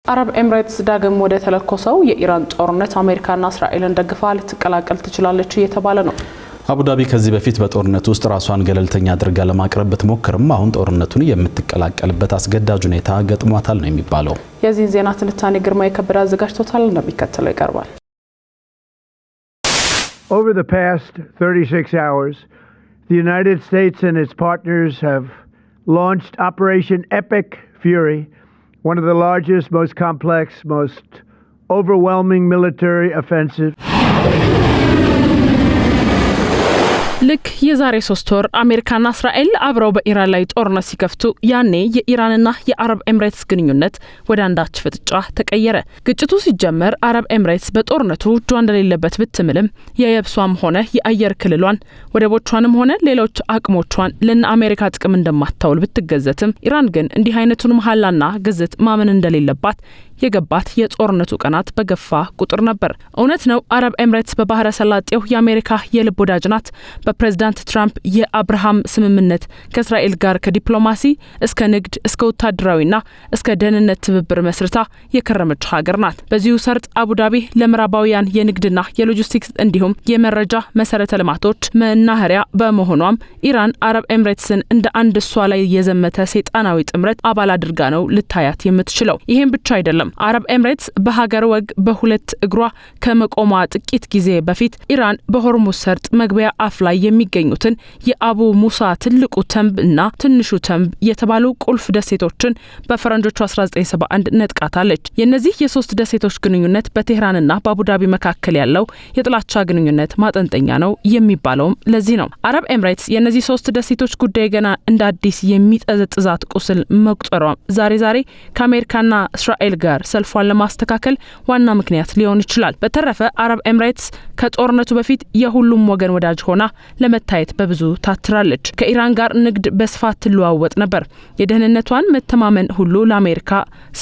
አረብ ኤምሬትስ ዳግም ወደ ተለኮሰው የኢራን ጦርነት አሜሪካና እስራኤልን ደግፋ ልትቀላቀል ትችላለች እየተባለ ነው። አቡዳቢ ከዚህ በፊት በጦርነቱ ውስጥ ራሷን ገለልተኛ አድርጋ ለማቅረብ ብትሞክርም አሁን ጦርነቱን የምትቀላቀልበት አስገዳጅ ሁኔታ ገጥሟታል ነው የሚባለው። የዚህ ዜና ትንታኔ ግርማ የከበደ አዘጋጅቶታል እንደሚከተለው ይቀርባል። Over the past 36 hours, the United States and its partners have launched Operation Epic Fury, one of the largest, most complex, most overwhelming military offensives. ልክ የዛሬ 3 ወር አሜሪካና እስራኤል አብረው በኢራን ላይ ጦርነት ሲከፍቱ ያኔ የኢራንና የአረብ ኤምሬትስ ግንኙነት ወደ አንዳች ፍጥጫ ተቀየረ። ግጭቱ ሲጀመር አረብ ኤምሬትስ በጦርነቱ እጇ እንደሌለበት ብትምልም የየብሷም ሆነ የአየር ክልሏን ወደቦቿንም ሆነ ሌሎች አቅሞቿን ለአሜሪካ ጥቅም እንደማታውል ብትገዘትም ኢራን ግን እንዲህ አይነቱን መሐላና ግዝት ማመን እንደሌለባት የገባት የጦርነቱ ቀናት በገፋ ቁጥር ነበር። እውነት ነው አረብ ኤምሬትስ በባህረ ሰላጤው የአሜሪካ የልብ ወዳጅ ናት። በፕሬዝዳንት ትራምፕ የአብርሃም ስምምነት ከእስራኤል ጋር ከዲፕሎማሲ እስከ ንግድ እስከ ወታደራዊና እስከ ደህንነት ትብብር መስርታ የከረመች ሀገር ናት። በዚሁ ሰርጥ አቡዳቢ ለምዕራባውያን የንግድና የሎጂስቲክስ እንዲሁም የመረጃ መሰረተ ልማቶች መናኸሪያ በመሆኗም ኢራን አረብ ኤምሬትስን እንደ አንድ እሷ ላይ የዘመተ ሰይጣናዊ ጥምረት አባል አድርጋ ነው ልታያት የምትችለው። ይሄም ብቻ አይደለም። አረብ ኤምሬትስ በሀገር ወግ በሁለት እግሯ ከመቆሟ ጥቂት ጊዜ በፊት ኢራን በሆርሙዝ ሰርጥ መግቢያ አፍ ላይ የሚገኙትን የአቡ ሙሳ ትልቁ ተንብ እና ትንሹ ተንብ የተባሉ ቁልፍ ደሴቶችን በፈረንጆቹ 1971 ነጥቃታለች። የነዚህ የሶስት ደሴቶች ግንኙነት በቴህራንና በአቡዳቢ መካከል ያለው የጥላቻ ግንኙነት ማጠንጠኛ ነው የሚባለውም ለዚህ ነው። አረብ ኤምሬትስ የነዚህ ሶስት ደሴቶች ጉዳይ ገና እንደ አዲስ የሚጠዘጥዛት ቁስል መቁጠሯ ዛሬ ከአሜሪካና እስራኤል ጋር ሰልፏን ለማስተካከል ዋና ምክንያት ሊሆን ይችላል። በተረፈ አረብ ኤምሬትስ ከጦርነቱ በፊት የሁሉም ወገን ወዳጅ ሆና ለመታየት በብዙ ታትራለች። ከኢራን ጋር ንግድ በስፋት ትለዋወጥ ነበር። የደህንነቷን መተማመን ሁሉ ለአሜሪካ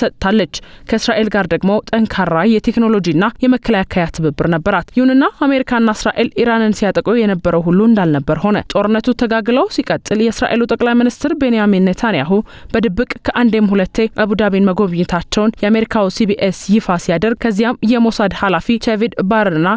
ሰጥታለች። ከእስራኤል ጋር ደግሞ ጠንካራ የቴክኖሎጂና የመከላከያ ትብብር ነበራት። ይሁንና አሜሪካና እስራኤል ኢራንን ሲያጠቁ የነበረው ሁሉ እንዳልነበር ሆነ። ጦርነቱ ተጋግለው ሲቀጥል የእስራኤሉ ጠቅላይ ሚኒስትር ቤንያሚን ኔታንያሁ በድብቅ ከአንዴም ሁለቴ አቡዳቢን መጎብኘታቸውን የአሜሪካው ሲቢኤስ ይፋ ሲያደርግ ከዚያም የሞሳድ ኃላፊ ቼቪድ ባርና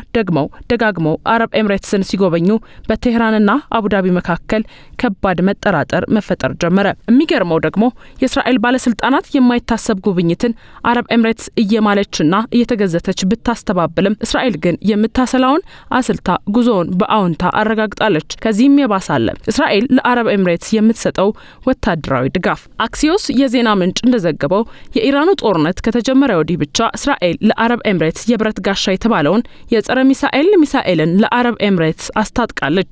ደጋግመው አረብ ኤምሬትስን ሲጎበኙ በቴህራንና አቡዳቢ መካከል ከባድ መጠራጠር መፈጠር ጀመረ። የሚገርመው ደግሞ የእስራኤል ባለስልጣናት የማይታሰብ ጉብኝትን አረብ ኤምሬትስ እየማለችና እየተገዘተች ብታስተባብልም እስራኤል ግን የምታሰላውን አስልታ ጉዞውን በአዎንታ አረጋግጣለች። ከዚህም የባሳለ እስራኤል ለአረብ ኤምሬትስ የምትሰጠው ወታደራዊ ድጋፍ። አክሲዮስ የዜና ምንጭ እንደዘገበው የኢራኑ ጦርነት ከተጀመረ ወዲህ ብቻ እስራኤል ለአረብ ኤምሬትስ የብረት ጋሻ የተባለውን የጸረ ሚሳኤልን ለአረብ ኤምሬትስ አስታጥቃለች።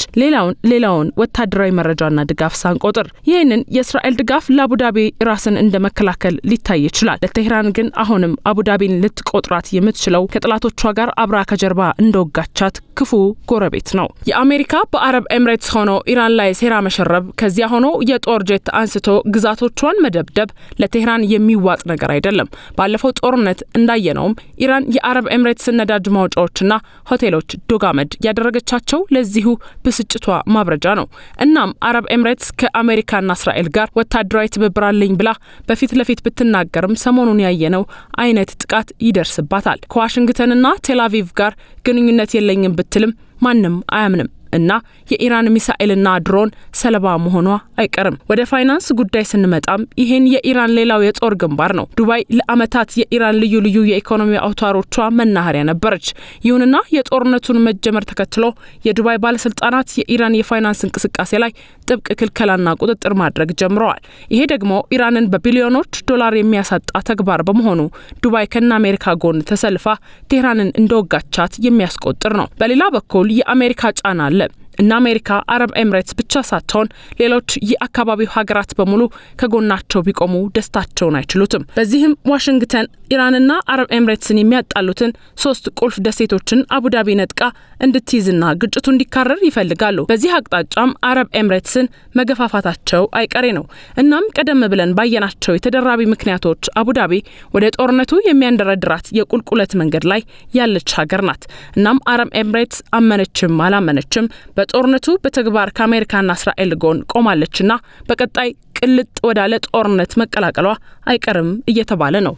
ሌላውን ወታደራዊ መረጃና ድጋፍ ሳንቆጥር ይህንን የእስራኤል ድጋፍ ለአቡዳቢ ራስን እንደ መከላከል ሊታይ ይችላል። ለቴህራን ግን አሁንም አቡዳቢን ልትቆጥራት የምትችለው ከጥላቶቿ ጋር አብራ ከጀርባ እንደወጋቻት ክፉ ጎረቤት ነው። የአሜሪካ በአረብ ኤምሬትስ ሆኖ ኢራን ላይ ሴራ መሸረብ፣ ከዚያ ሆኖ የጦር ጄት አንስቶ ግዛቶቿን መደብደብ ለቴህራን የሚዋጥ ነገር አይደለም። ባለፈው ጦርነት እንዳየነውም ኢራን የአረብ ኤምሬትስ ነዳጅ ማውጫዎችና ሆቴሎች ዶጋመድ ያደረገቻቸው ለዚሁ ብስጭቷ ማብረጃ ነው። እናም አረብ ኤምሬትስ ከአሜሪካና እስራኤል ጋር ወታደራዊ ትብብር አለኝ ብላ በፊት ለፊት ብትናገርም ሰሞኑን ያየነው አይነት ጥቃት ይደርስባታል። ከዋሽንግተንና ቴልአቪቭ ጋር ግንኙነት የለኝም ብትልም ማንም አያምንም እና የኢራን ሚሳኤልና ድሮን ሰለባ መሆኗ አይቀርም። ወደ ፋይናንስ ጉዳይ ስንመጣም ይሄን የኢራን ሌላው የጦር ግንባር ነው። ዱባይ ለአመታት የኢራን ልዩ የኢኮኖሚ አውታሮቿ መናኸሪያ ነበረች። ይሁንና የጦርነቱን መጀመር ተከትሎ የዱባይ ባለስልጣናት የኢራን የፋይናንስ እንቅስቃሴ ላይ ጥብቅ ክልከላና ቁጥጥር ማድረግ ጀምረዋል። ይሄ ደግሞ ኢራንን በቢሊዮኖች ዶላር የሚያሳጣ ተግባር በመሆኑ ዱባይ ከነ አሜሪካ ጎን ተሰልፋ ቴህራንን እንደወጋቻት የሚያስቆጥር ነው። በሌላ በኩል የአሜሪካ ጫና አለ። እና አሜሪካ አረብ ኤምሬትስ ብቻ ሳትሆን ሌሎች የአካባቢው ሀገራት በሙሉ ከጎናቸው ቢቆሙ ደስታቸውን አይችሉትም። በዚህም ዋሽንግተን ኢራንና አረብ ኤምሬትስን የሚያጣሉትን 3 ቁልፍ ደሴቶችን አቡዳቢ ነጥቃ እንድትይዝና ግጭቱ እንዲካረር ይፈልጋሉ። በዚህ አቅጣጫም አረብ ኤምሬትስን መገፋፋታቸው አይቀሬ ነው። እናም ቀደም ብለን ባየናቸው የተደራቢ ምክንያቶች አቡዳቢ ወደ ጦርነቱ የሚያንደረድራት የቁልቁለት መንገድ ላይ ያለች ሀገር ናት። እናም አረብ ኤምሬትስ አመነችም አላመነችም በጦርነቱ በተግባር ከአሜሪካና እስራኤል ጎን ቆማለችና በቀጣይ ቅልጥ ወዳለ ጦርነት መቀላቀሏ አይቀርም እየተባለ ነው።